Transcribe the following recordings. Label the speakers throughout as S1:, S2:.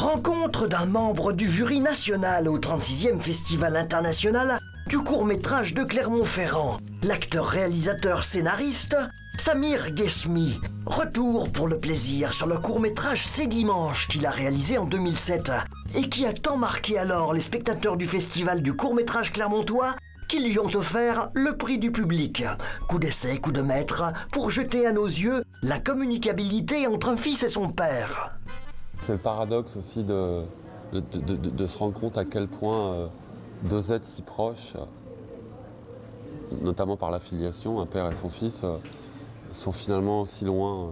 S1: Rencontre d'un membre du jury national au 36e Festival international du court-métrage de Clermont-Ferrand, l'acteur-réalisateur-scénariste Samir Ghesmi. Retour pour le plaisir sur le court-métrage C'est dimanche qu'il a réalisé en 2007 et qui a tant marqué alors les spectateurs du festival du court-métrage clermontois qu'ils lui ont offert le prix du public. Coup d'essai, coup de maître, pour jeter à nos yeux la communicabilité entre un fils et son père.
S2: C'est le paradoxe aussi de se rendre compte à quel point deux êtres si proches, notamment par la filiation, un père et son fils, sont finalement si loin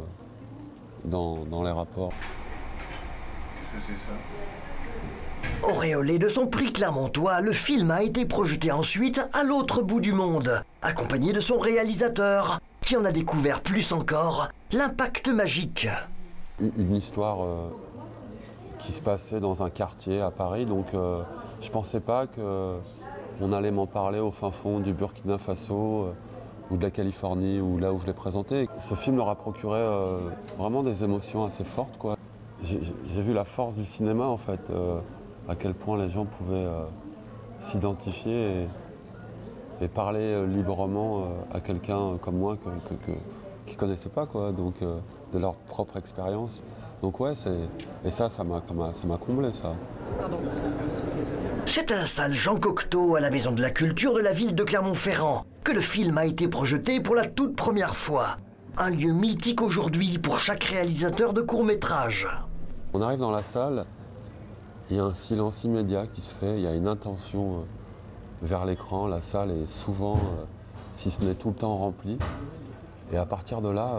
S2: dans les rapports.
S1: Auréolé de son prix clermontois, le film a été projeté ensuite à l'autre bout du monde, accompagné de son réalisateur, qui en a découvert plus encore l'impact magique.
S2: Une histoire qui se passait dans un quartier à Paris, donc je pensais pas qu'on allait m'en parler au fin fond du Burkina Faso ou de la Californie, ou là où je l'ai présenté. Ce film leur a procuré vraiment des émotions assez fortes, quoi. J'ai vu la force du cinéma, en fait, à quel point les gens pouvaient s'identifier et parler librement à quelqu'un comme moi qui ne connaissait pas, quoi, donc de leur propre expérience. Donc ouais, et ça m'a comblé, ça.
S1: C'est à la salle Jean Cocteau, à la Maison de la Culture de la ville de Clermont-Ferrand, que le film a été projeté pour la toute première fois. Un lieu mythique aujourd'hui pour chaque réalisateur de court-métrage.
S2: On arrive dans la salle, il y a un silence immédiat qui se fait, il y a une intention vers l'écran. La salle est souvent, si ce n'est tout le temps, remplie. Et à partir de là,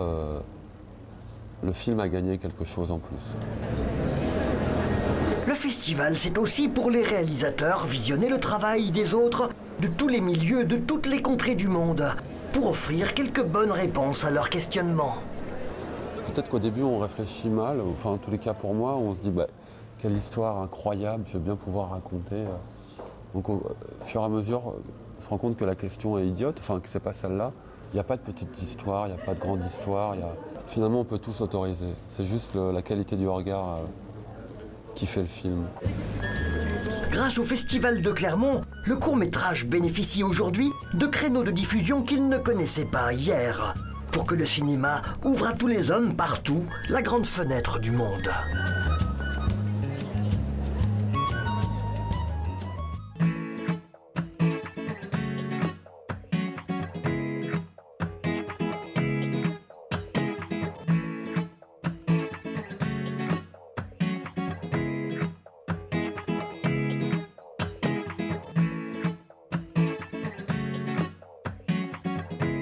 S2: le film a gagné quelque chose en plus.
S1: Le festival, c'est aussi pour les réalisateurs visionner le travail des autres de tous les milieux, de toutes les contrées du monde, pour offrir quelques bonnes réponses à leurs questionnements.
S2: Peut-être qu'au début, on réfléchit mal, enfin en tous les cas pour moi, on se dit quelle histoire incroyable, je vais bien pouvoir raconter. Donc au fur et à mesure, on se rend compte que la question est idiote, enfin que c'est pas celle-là. Il n'y a pas de petite histoire, il n'y a pas de grande histoire. Finalement, on peut tout s'autoriser. C'est juste la qualité du regard qui fait le film.
S1: Grâce au Festival de Clermont, le court-métrage bénéficie aujourd'hui de créneaux de diffusion qu'il ne connaissait pas hier, pour que le cinéma ouvre à tous les hommes partout la grande fenêtre du monde.